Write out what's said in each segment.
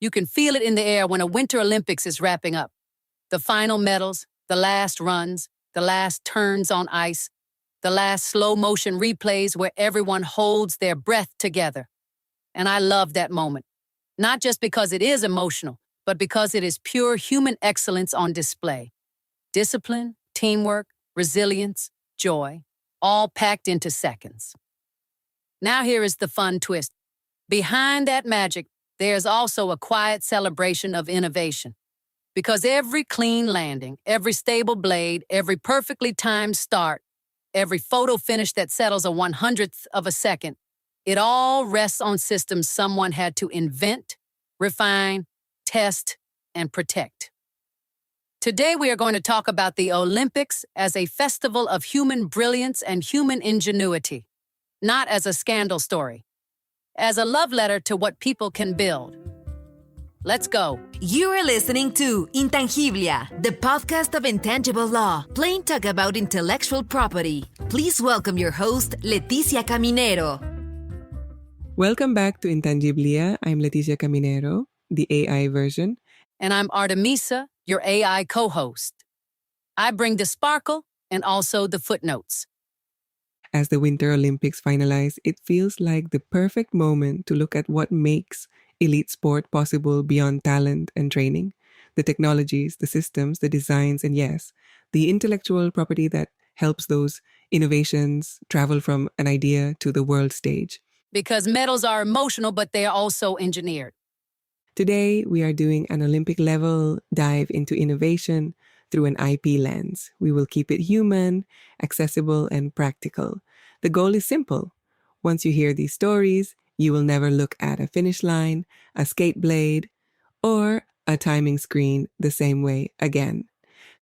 You can feel it in the air when a Winter Olympics is wrapping up. The final medals, the last runs, the last turns on ice, the last slow-motion replays where everyone holds their breath together. And I love that moment. Not just because it is emotional, but because it is pure human excellence on display. Discipline, teamwork, resilience, joy, all packed into seconds. Now here is the fun twist. Behind that magic, there's also a quiet celebration of innovation. Because every clean landing, every stable blade, every perfectly timed start, every photo finish that settles a 100th of a second, it all rests on systems someone had to invent, refine, test, and protect. Today we are going to talk about the Olympics as a festival of human brilliance and human ingenuity, not as a scandal story, as a love letter to what people can build. Let's go. You are listening to Intangiblia, the podcast of intangible law, plain talk about intellectual property. Please welcome your host, Leticia Caminero. Welcome back to Intangiblia. I'm Leticia Caminero, the AI version. And I'm Artemisa, your AI co-host. I bring the sparkle and also the footnotes. As the Winter Olympics finalize, it feels like the perfect moment to look at what makes elite sport possible beyond talent and training. The technologies, the systems, the designs, and yes, the intellectual property that helps those innovations travel from an idea to the world stage. Because medals are emotional, but they are also engineered. Today, we are doing an Olympic-level dive into innovation through an IP lens. We will keep it human, accessible, and practical. The goal is simple. Once you hear these stories, you will never look at a finish line, a skate blade, or a timing screen the same way again.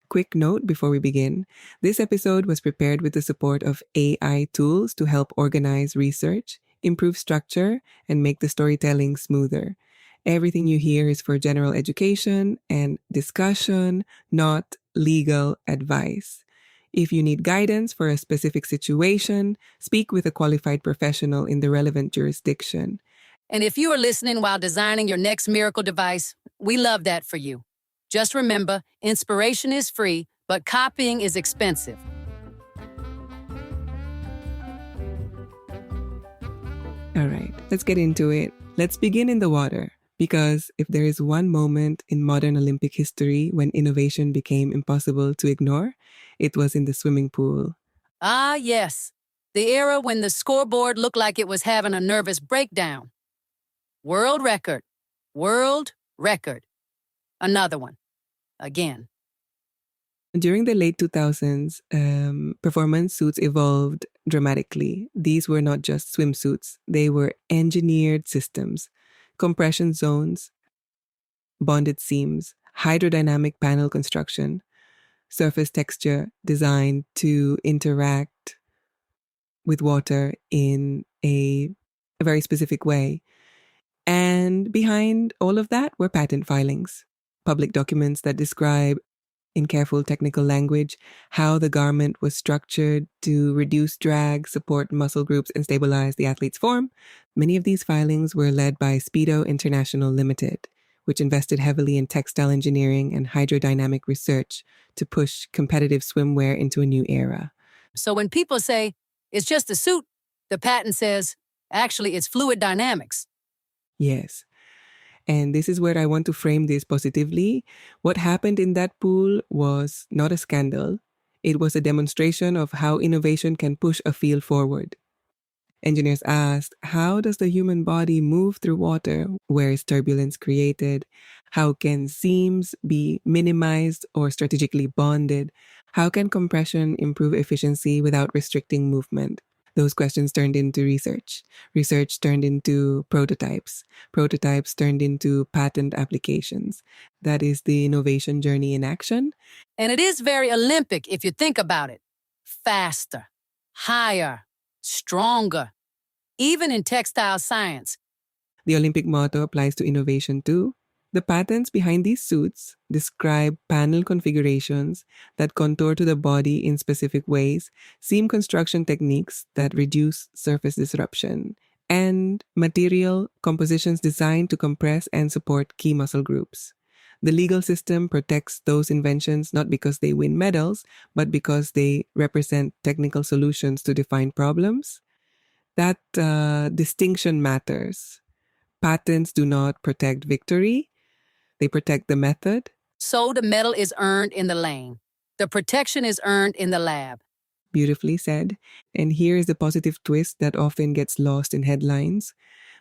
Quick note before we begin. This episode was prepared with the support of AI tools to help organize research, improve structure, and make the storytelling smoother. Everything you hear is for general education and discussion, not legal advice. If you need guidance for a specific situation, speak with a qualified professional in the relevant jurisdiction. And if you are listening while designing your next miracle device, we love that for you. Just remember, inspiration is free, but copying is expensive. All right, let's get into it. Let's begin in the water. Because if there is one moment in modern Olympic history when innovation became impossible to ignore, it was in the swimming pool. Ah, yes. The era when the scoreboard looked like it was having a nervous breakdown. World record. World record. Another one. Again. During the late 2000s, performance suits evolved dramatically. These were not just swimsuits. They were engineered systems. Compression zones, bonded seams, hydrodynamic panel construction, surface texture designed to interact with water in a very specific way. And behind all of that were patent filings, public documents that describe in careful technical language how the garment was structured to reduce drag, support muscle groups, and stabilize the athlete's form. Many of these filings were led by Speedo International Limited, which invested heavily in textile engineering and hydrodynamic research to push competitive swimwear into a new era. So when people say, it's just a suit, the patent says, actually, it's fluid dynamics. Yes. And this is where I want to frame this positively. What happened in that pool was not a scandal. It was a demonstration of how innovation can push a field forward. Engineers asked, how does the human body move through water? Where is turbulence created? How can seams be minimized or strategically bonded? How can compression improve efficiency without restricting movement? Those questions turned into research. Research turned into prototypes. Prototypes turned into patent applications. That is the innovation journey in action. And it is very Olympic if you think about it. Faster, higher, stronger. Even in textile science. The Olympic motto applies to innovation too. The patents behind these suits describe panel configurations that contour to the body in specific ways, seam construction techniques that reduce surface disruption, and material compositions designed to compress and support key muscle groups. The legal system protects those inventions not because they win medals, but because they represent technical solutions to define problems. That distinction matters. Patents do not protect victory, they protect the method. So the medal is earned in the lane. The protection is earned in the lab. Beautifully said. And here is the positive twist that often gets lost in headlines.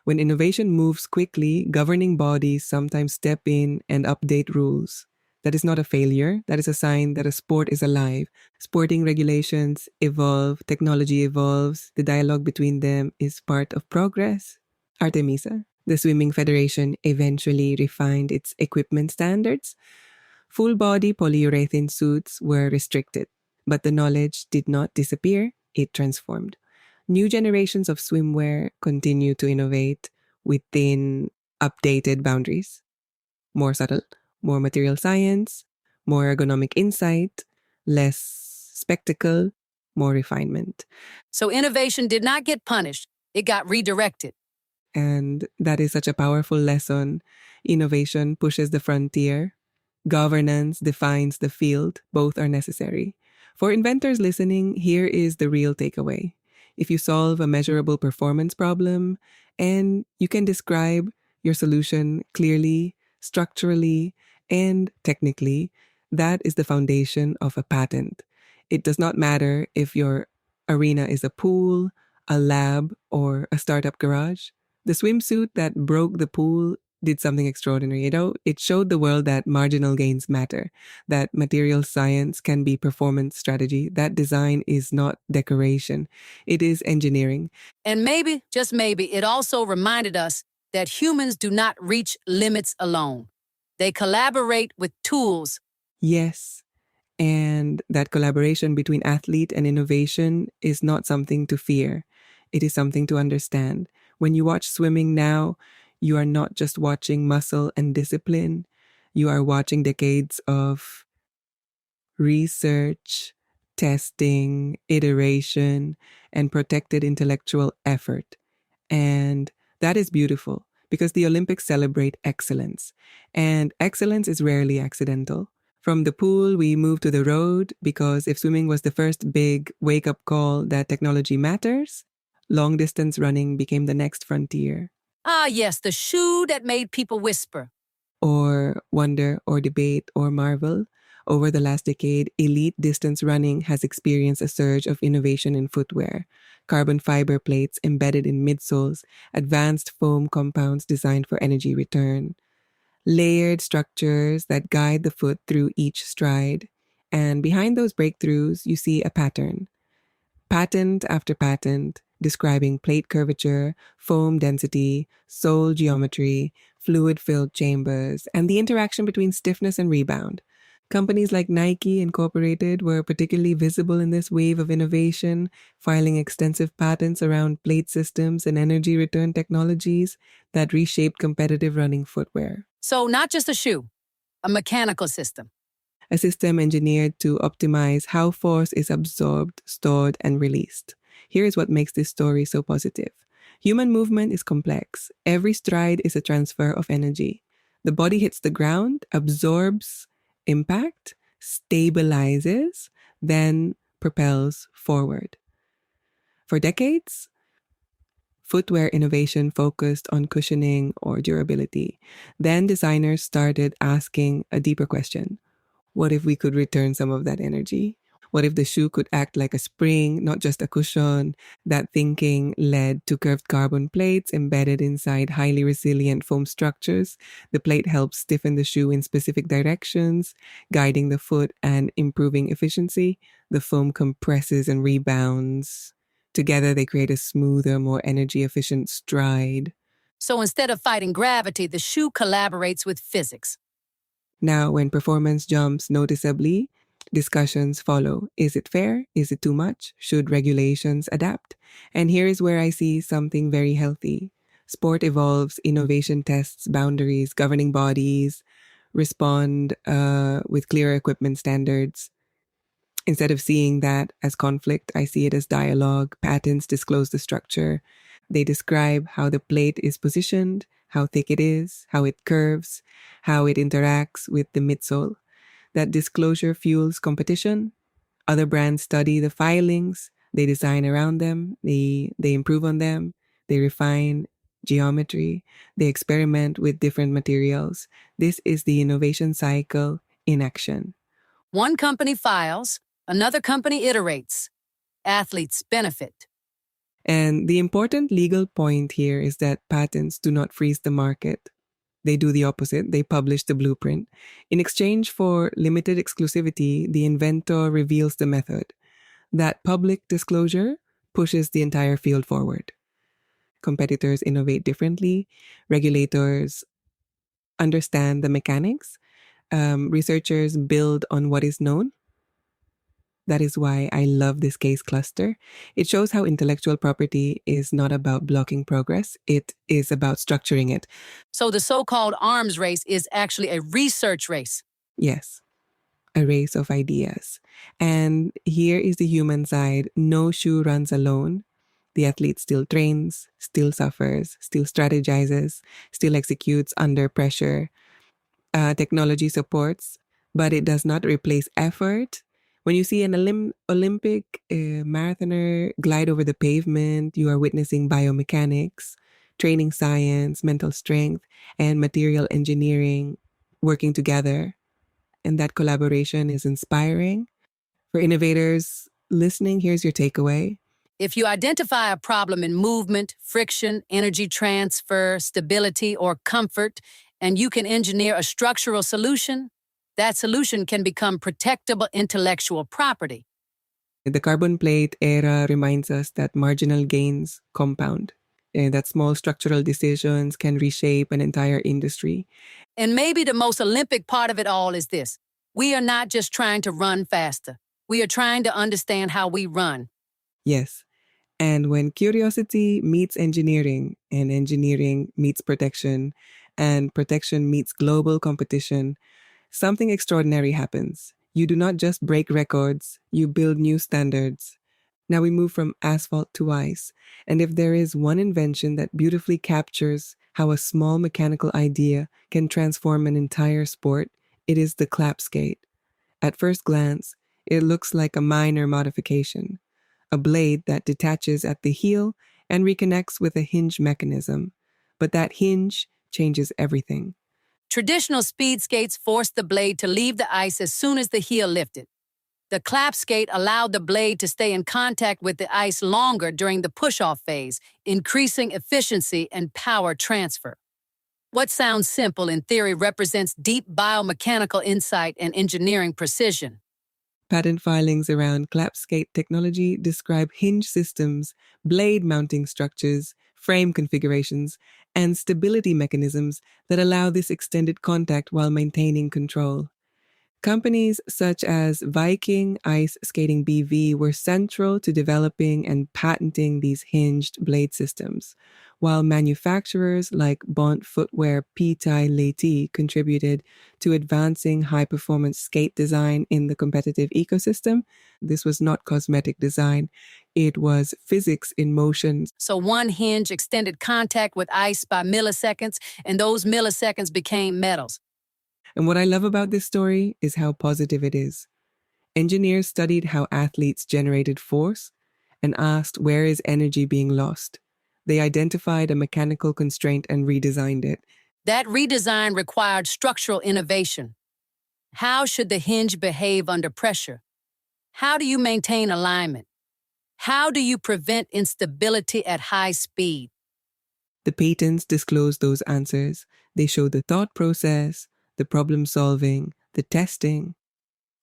When innovation moves quickly, governing bodies sometimes step in and update rules. That is not a failure. That is a sign that a sport is alive. Sporting regulations evolve, technology evolves, the dialogue between them is part of progress. Artemisa, the Swimming Federation, eventually refined its equipment standards. Full body polyurethane suits were restricted, but the knowledge did not disappear, it transformed. New generations of swimwear continue to innovate within updated boundaries. More subtle, more material science, more ergonomic insight, less spectacle, more refinement. So innovation did not get punished, it got redirected. And that is such a powerful lesson. Innovation pushes the frontier. Governance defines the field. Both are necessary. For inventors listening, here is the real takeaway. If you solve a measurable performance problem and you can describe your solution clearly, structurally, and technically, that is the foundation of a patent. It does not matter if your arena is a pool, a lab, or a startup garage. The swimsuit that broke the pool did something extraordinary. It showed the world that marginal gains matter, that material science can be performance strategy, that design is not decoration, it is engineering. And maybe, just maybe, it also reminded us that humans do not reach limits alone. They collaborate with tools. Yes, and that collaboration between athlete and innovation is not something to fear. It is something to understand. When you watch swimming now, you are not just watching muscle and discipline. You are watching decades of research, testing, iteration, and protected intellectual effort. And that is beautiful because the Olympics celebrate excellence. And excellence is rarely accidental. From the pool, we move to the road because if swimming was the first big wake-up call that technology matters, long-distance running became the next frontier. Ah, yes, the shoe that made people whisper. Or wonder or debate or marvel. Over the last decade, elite distance running has experienced a surge of innovation in footwear. Carbon fiber plates embedded in midsoles, advanced foam compounds designed for energy return, layered structures that guide the foot through each stride. And behind those breakthroughs, you see a pattern. Patent after patent, describing plate curvature, foam density, sole geometry, fluid-filled chambers, and the interaction between stiffness and rebound. Companies like Nike Incorporated were particularly visible in this wave of innovation, filing extensive patents around plate systems and energy return technologies that reshaped competitive running footwear. So not just a shoe, a mechanical system. A system engineered to optimize how force is absorbed, stored, and released. Here is what makes this story so positive. Human movement is complex. Every stride is a transfer of energy. The body hits the ground, absorbs impact, stabilizes, then propels forward. For decades, footwear innovation focused on cushioning or durability. Then designers started asking a deeper question. What if we could return some of that energy? What if the shoe could act like a spring, not just a cushion? That thinking led to curved carbon plates embedded inside highly resilient foam structures. The plate helps stiffen the shoe in specific directions, guiding the foot and improving efficiency. The foam compresses and rebounds. Together, they create a smoother, more energy-efficient stride. So instead of fighting gravity, the shoe collaborates with physics. Now, when performance jumps noticeably, discussions follow. Is it fair? Is it too much? Should regulations adapt? And here is where I see something very healthy. Sport evolves, innovation tests boundaries, governing bodies respond with clear equipment standards. Instead of seeing that as conflict, I see it as dialogue. Patents disclose the structure. They describe how the plate is positioned, how thick it is, how it curves, how it interacts with the midsole. That disclosure fuels competition. Other brands study the filings, they design around them, they improve on them, they refine geometry, they experiment with different materials. This is the innovation cycle in action. One company files, another company iterates. Athletes benefit. And the important legal point here is that patents do not freeze the market. They do the opposite. They publish the blueprint. In exchange for limited exclusivity, the inventor reveals the method. That public disclosure pushes the entire field forward. Competitors innovate differently. Regulators understand the mechanics. Researchers build on what is known. That is why I love this case cluster. It shows how intellectual property is not about blocking progress, it is about structuring it. So the so-called arms race is actually a research race. Yes, a race of ideas. And here is the human side. No shoe runs alone. The athlete still trains, still suffers, still strategizes, still executes under pressure. Technology supports, but it does not replace effort. When you see an Olympic marathoner glide over the pavement, you are witnessing biomechanics, training science, mental strength, and material engineering working together. And that collaboration is inspiring. For innovators listening, here's your takeaway. If you identify a problem in movement, friction, energy transfer, stability, or comfort, and you can engineer a structural solution, that solution can become protectable intellectual property. The carbon plate era reminds us that marginal gains compound, and that small structural decisions can reshape an entire industry. And maybe the most Olympic part of it all is this. We are not just trying to run faster. We are trying to understand how we run. Yes. And when curiosity meets engineering, and engineering meets protection, and protection meets global competition, something extraordinary happens. You do not just break records, you build new standards. Now we move from asphalt to ice. And if there is one invention that beautifully captures how a small mechanical idea can transform an entire sport, it is the clapskate. At first glance, it looks like a minor modification, a blade that detaches at the heel and reconnects with a hinge mechanism. But that hinge changes everything. Traditional speed skates forced the blade to leave the ice as soon as the heel lifted. The clapskate allowed the blade to stay in contact with the ice longer during the push-off phase, increasing efficiency and power transfer. What sounds simple in theory represents deep biomechanical insight and engineering precision. Patent filings around clapskate technology describe hinge systems, blade mounting structures, frame configurations, and stability mechanisms that allow this extended contact while maintaining control. Companies such as Viking Ice Skating BV were central to developing and patenting these hinged blade systems, while manufacturers like Bont Footwear Pitai Leti contributed to advancing high-performance skate design in the competitive ecosystem. This was not cosmetic design, it was physics in motion. So one hinge extended contact with ice by milliseconds, and those milliseconds became metals. And what I love about this story is how positive it is. Engineers studied how athletes generated force and asked where is energy being lost. They identified a mechanical constraint and redesigned it. That redesign required structural innovation. How should the hinge behave under pressure? How do you maintain alignment? How do you prevent instability at high speed? The patents disclose those answers. They show the thought process, the problem solving, the testing.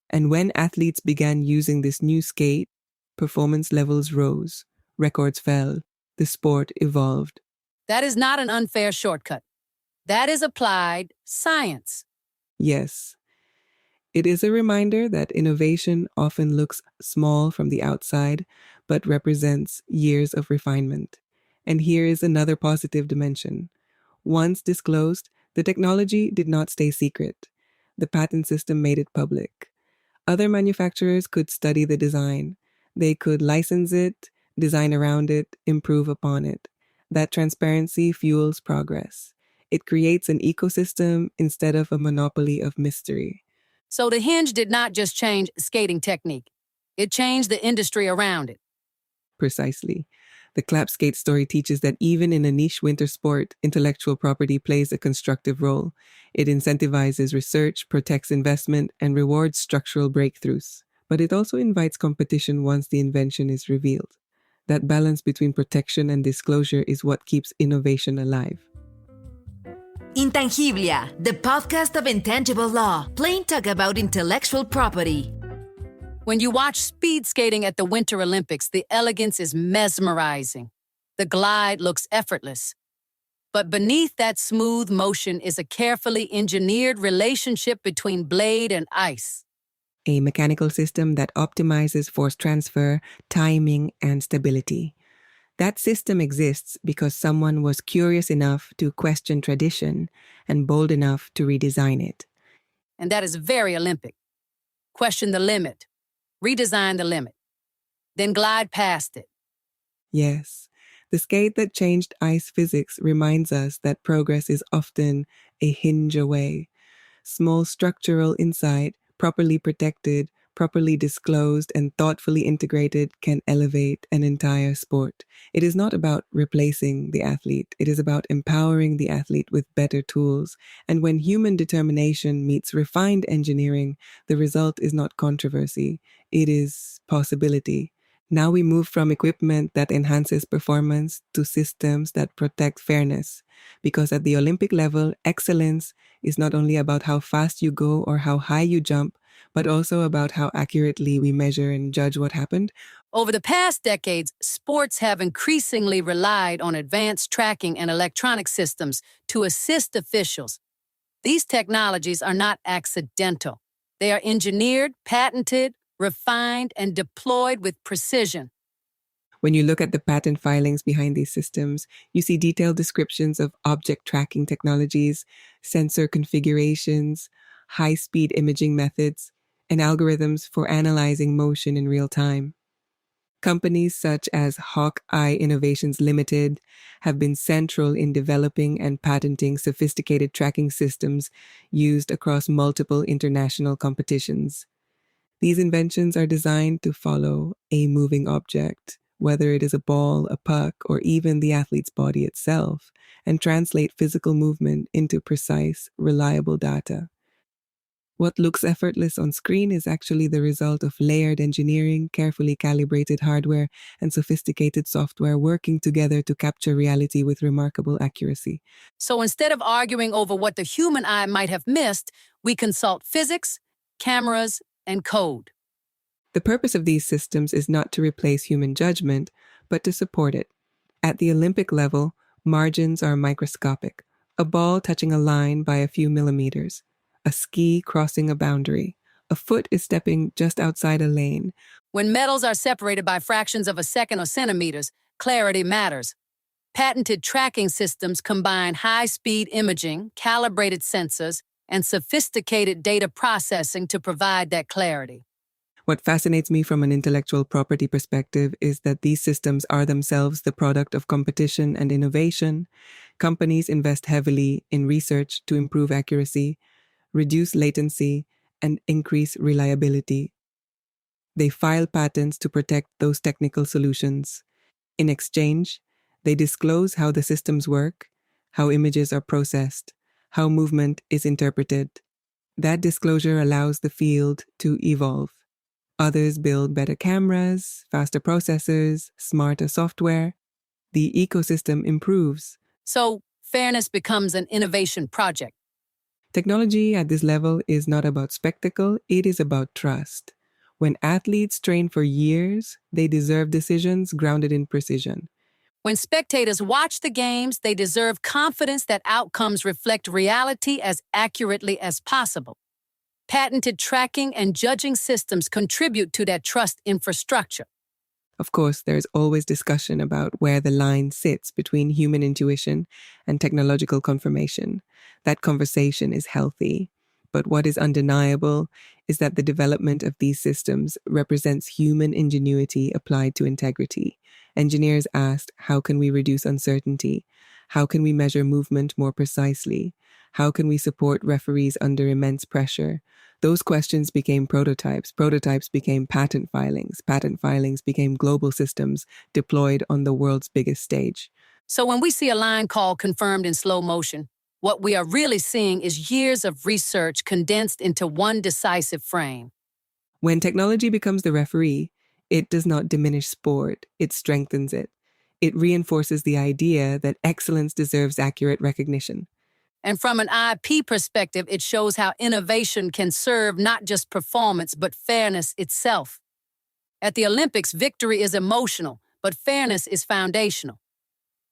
And when athletes began using this new skate, performance levels rose, records fell, the sport evolved. That is not an unfair shortcut. That is applied science. Yes, it is a reminder that innovation often looks small from the outside, but represents years of refinement. And here is another positive dimension. Once disclosed, the technology did not stay secret. The patent system made it public. Other manufacturers could study the design. They could license it, design around it, improve upon it. That transparency fuels progress. It creates an ecosystem instead of a monopoly of mystery. So the hinge did not just change skating technique. It changed the industry around it. Precisely. The clapskate story teaches that even in a niche winter sport, intellectual property plays a constructive role. It incentivizes research, protects investment, and rewards structural breakthroughs. But it also invites competition once the invention is revealed. That balance between protection and disclosure is what keeps innovation alive. Intangiblia, the podcast of intangible law, plain talk about intellectual property. When you watch speed skating at the Winter Olympics, the elegance is mesmerizing. The glide looks effortless. But beneath that smooth motion is a carefully engineered relationship between blade and ice. A mechanical system that optimizes force transfer, timing, and stability. That system exists because someone was curious enough to question tradition and bold enough to redesign it. And that is very Olympic. Question the limit. Redesign the limit. Then glide past it. Yes, the skate that changed ice physics reminds us that progress is often a hinge away. Small structural insight, properly protected, properly disclosed, and thoughtfully integrated can elevate an entire sport. It is not about replacing the athlete. It is about empowering the athlete with better tools. And when human determination meets refined engineering, the result is not controversy. It is possibility. Now we move from equipment that enhances performance to systems that protect fairness. Because at the Olympic level, excellence is not only about how fast you go or how high you jump, but also about how accurately we measure and judge what happened. Over the past decades, sports have increasingly relied on advanced tracking and electronic systems to assist officials. These technologies are not accidental. They are engineered, patented, refined, and deployed with precision. When you look at the patent filings behind these systems, you see detailed descriptions of object tracking technologies, sensor configurations, high-speed imaging methods, and algorithms for analyzing motion in real time. Companies such as Hawkeye Innovations Limited have been central in developing and patenting sophisticated tracking systems used across multiple international competitions. These inventions are designed to follow a moving object, whether it is a ball, a puck, or even the athlete's body itself, and translate physical movement into precise, reliable data. What looks effortless on screen is actually the result of layered engineering, carefully calibrated hardware, and sophisticated software working together to capture reality with remarkable accuracy. So instead of arguing over what the human eye might have missed, we consult physics, cameras, and code. The purpose of these systems is not to replace human judgment, but to support it. At the Olympic level, margins are microscopic. A ball touching a line by a few millimeters. A ski crossing a boundary. A foot is stepping just outside a lane. When metals are separated by fractions of a second or centimeters, clarity matters. Patented tracking systems combine high-speed imaging, calibrated sensors, and sophisticated data processing to provide that clarity. What fascinates me from an intellectual property perspective is that these systems are themselves the product of competition and innovation. Companies invest heavily in research to improve accuracy, reduce latency, and increase reliability. They file patents to protect those technical solutions. In exchange, they disclose how the systems work, how images are processed, how movement is interpreted. That disclosure allows the field to evolve. Others build better cameras, faster processors, smarter software. The ecosystem improves. So, fairness becomes an innovation project. Technology at this level is not about spectacle, it is about trust. When athletes train for years, they deserve decisions grounded in precision. When spectators watch the games, they deserve confidence that outcomes reflect reality as accurately as possible. Patented tracking and judging systems contribute to that trust infrastructure. Of course, there's always discussion about where the line sits between human intuition and technological confirmation. That conversation is healthy. But what is undeniable is that the development of these systems represents human ingenuity applied to integrity. Engineers asked, how can we reduce uncertainty? How can we measure movement more precisely? How can we support referees under immense pressure? Those questions became prototypes. Prototypes became patent filings. Patent filings became global systems deployed on the world's biggest stage. So when we see a line called confirmed in slow motion, what we are really seeing is years of research condensed into one decisive frame. When technology becomes the referee, it does not diminish sport, it strengthens it. It reinforces the idea that excellence deserves accurate recognition. And from an IP perspective, it shows how innovation can serve not just performance, but fairness itself. At the Olympics, victory is emotional, but fairness is foundational.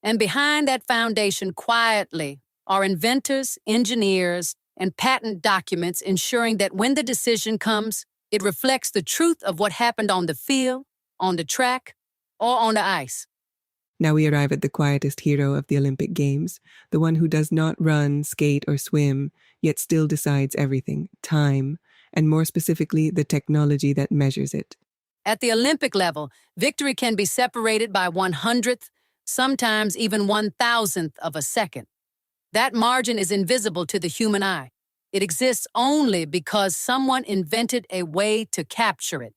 And behind that foundation, quietly, are inventors, engineers, and patent documents ensuring that when the decision comes, it reflects the truth of what happened on the field, on the track, or on the ice. Now we arrive at the quietest hero of the Olympic Games, the one who does not run, skate, or swim, yet still decides everything: time, and more specifically, the technology that measures it. At the Olympic level, victory can be separated by 100th, sometimes even 1,000th of a second. That margin is invisible to the human eye. It exists only because someone invented a way to capture it.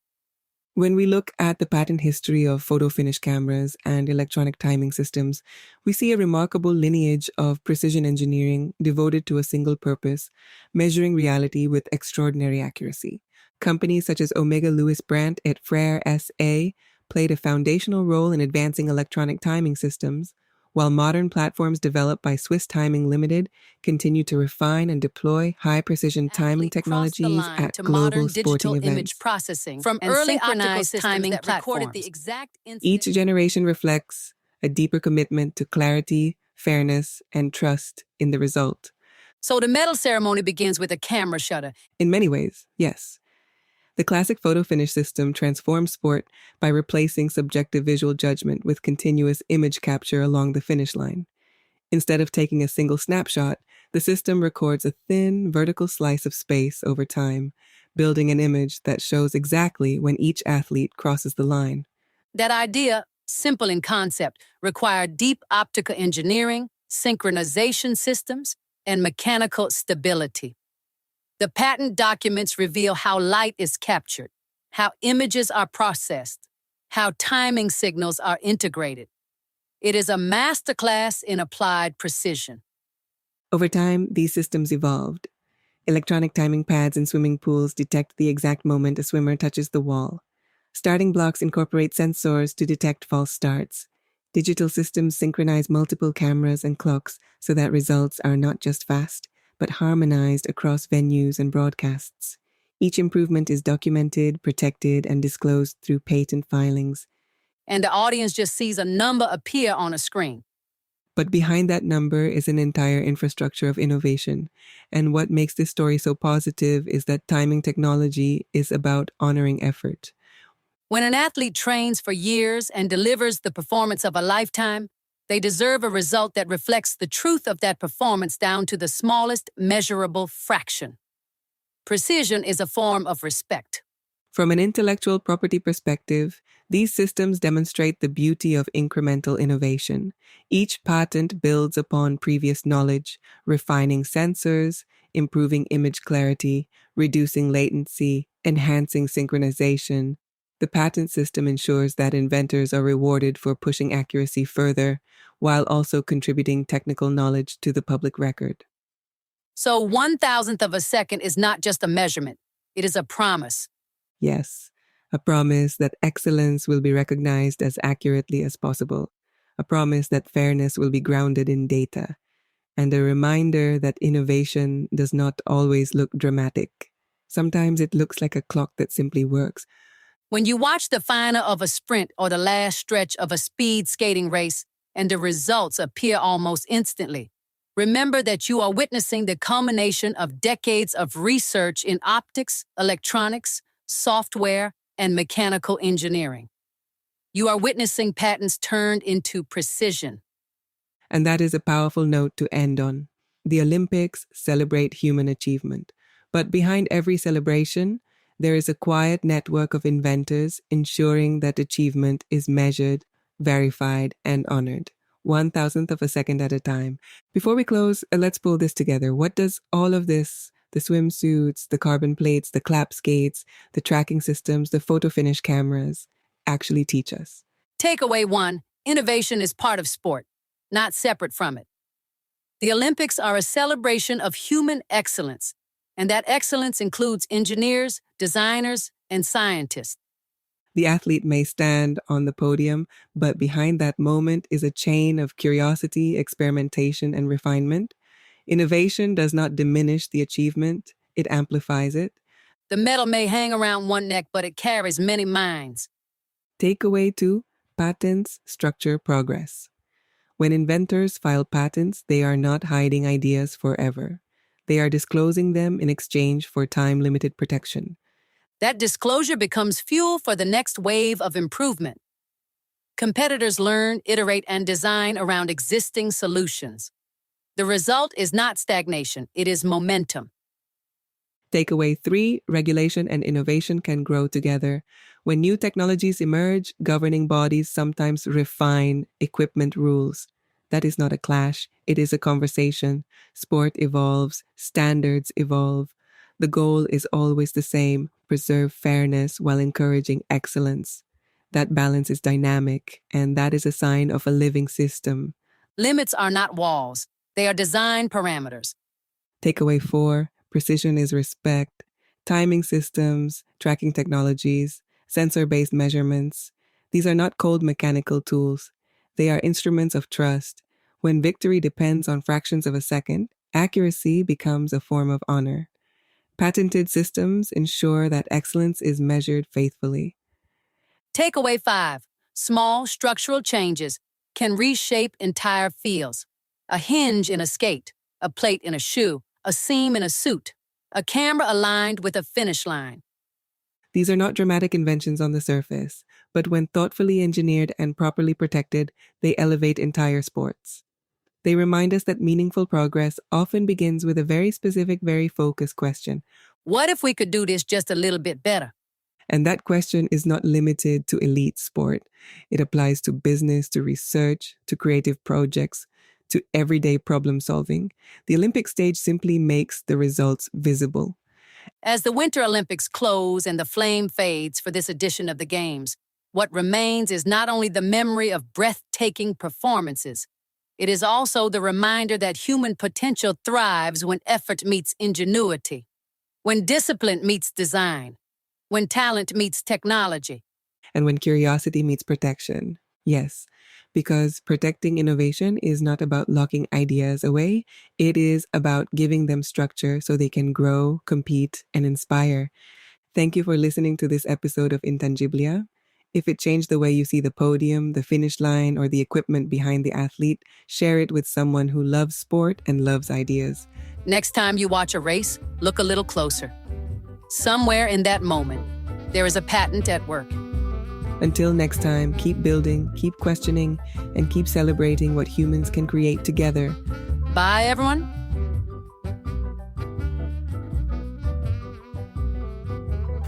When we look at the patent history of photo finish cameras and electronic timing systems, we see a remarkable lineage of precision engineering devoted to a single purpose: measuring reality with extraordinary accuracy. Companies such as Omega Lewis Brandt and Frere SA played a foundational role in advancing electronic timing systems, while modern platforms developed by Swiss Timing Limited continue to refine and deploy high-precision timing technologies at global sporting events. Image processing from early optical timing that recorded the exact instant. Each generation reflects a deeper commitment to clarity, fairness, and trust in the result. So the medal ceremony begins with a camera shutter. In many ways, yes. The classic photo finish system transforms sport by replacing subjective visual judgment with continuous image capture along the finish line. Instead of taking a single snapshot, the system records a thin, vertical slice of space over time, building an image that shows exactly when each athlete crosses the line. That idea, simple in concept, required deep optical engineering, synchronization systems, and mechanical stability. The patent documents reveal how light is captured, how images are processed, how timing signals are integrated. It is a masterclass in applied precision. Over time, these systems evolved. Electronic timing pads in swimming pools detect the exact moment a swimmer touches the wall. Starting blocks incorporate sensors to detect false starts. Digital systems synchronize multiple cameras and clocks so that results are not just fast, but harmonized across venues and broadcasts. Each improvement is documented, protected, and disclosed through patent filings. And the audience just sees a number appear on a screen. But behind that number is an entire infrastructure of innovation. And what makes this story so positive is that timing technology is about honoring effort. When an athlete trains for years and delivers the performance of a lifetime, they deserve a result that reflects the truth of that performance down to the smallest measurable fraction. Precision is a form of respect. From an intellectual property perspective, these systems demonstrate the beauty of incremental innovation. Each patent builds upon previous knowledge, refining sensors, improving image clarity, reducing latency, enhancing synchronization. The patent system ensures that inventors are rewarded for pushing accuracy further, while also contributing technical knowledge to the public record. So 1,000th of a second is not just a measurement, it is a promise. Yes, a promise that excellence will be recognized as accurately as possible, a promise that fairness will be grounded in data, and a reminder that innovation does not always look dramatic. Sometimes it looks like a clock that simply works. When you watch the final of a sprint or the last stretch of a speed skating race and the results appear almost instantly, remember that you are witnessing the culmination of decades of research in optics, electronics, software, and mechanical engineering. You are witnessing patents turned into precision. And that is a powerful note to end on. The Olympics celebrate human achievement, but behind every celebration, there is a quiet network of inventors ensuring that achievement is measured, verified, and honored, 1,000th of a second at a time. Before we close, let's pull this together. What does all of this, the swimsuits, the carbon plates, the clapskates, the tracking systems, the photo finish cameras, actually teach us? Takeaway 1, innovation is part of sport, not separate from it. The Olympics are a celebration of human excellence, and that excellence includes engineers, designers, and scientists. The athlete may stand on the podium, but behind that moment is a chain of curiosity, experimentation, and refinement. Innovation does not diminish the achievement, it amplifies it. The medal may hang around one neck, but it carries many minds. Takeaway 2, patents structure progress. When inventors file patents, they are not hiding ideas forever. They are disclosing them in exchange for time-limited protection. That disclosure becomes fuel for the next wave of improvement. Competitors learn, iterate, and design around existing solutions. The result is not stagnation, it is momentum. Takeaway 3, regulation and innovation can grow together. When new technologies emerge, governing bodies sometimes refine equipment rules. That is not a clash, it is a conversation. Sport evolves, standards evolve. The goal is always the same: preserve fairness while encouraging excellence. That balance is dynamic, and that is a sign of a living system. Limits are not walls, they are design parameters. Takeaway 4, precision is respect. Timing systems, tracking technologies, sensor-based measurements. These are not cold mechanical tools. They are instruments of trust. When victory depends on fractions of a second, accuracy becomes a form of honor. Patented systems ensure that excellence is measured faithfully. Takeaway 5, small structural changes can reshape entire fields. A hinge in a skate, a plate in a shoe, a seam in a suit, a camera aligned with a finish line. These are not dramatic inventions on the surface, but when thoughtfully engineered and properly protected, they elevate entire sports. They remind us that meaningful progress often begins with a very specific, very focused question. What if we could do this just a little bit better? And that question is not limited to elite sport. It applies to business, to research, to creative projects, to everyday problem solving. The Olympic stage simply makes the results visible. As the Winter Olympics close and the flame fades for this edition of the Games, what remains is not only the memory of breathtaking performances, it is also the reminder that human potential thrives when effort meets ingenuity, when discipline meets design, when talent meets technology. And when curiosity meets protection. Yes, because protecting innovation is not about locking ideas away. It is about giving them structure so they can grow, compete, and inspire. Thank you for listening to this episode of Intangiblia. If it changed the way you see the podium, the finish line, or the equipment behind the athlete, share it with someone who loves sport and loves ideas. Next time you watch a race, look a little closer. Somewhere in that moment, there is a patent at work. Until next time, keep building, keep questioning, and keep celebrating what humans can create together. Bye, everyone.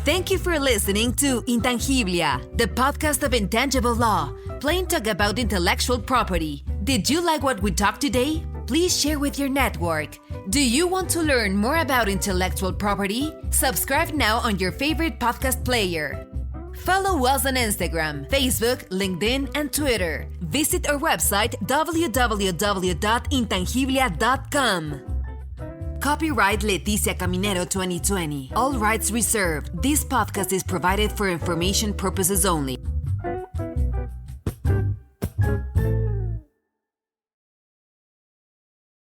Thank you for listening to Intangiblia, the podcast of intangible law, plain talk about intellectual property. Did you like what we talked today? Please share with your network. Do you want to learn more about intellectual property? Subscribe now on your favorite podcast player. Follow us on Instagram, Facebook, LinkedIn, and Twitter. Visit our website www.intangiblia.com. Copyright Leticia Caminero 2020. All rights reserved. This podcast is provided for information purposes only.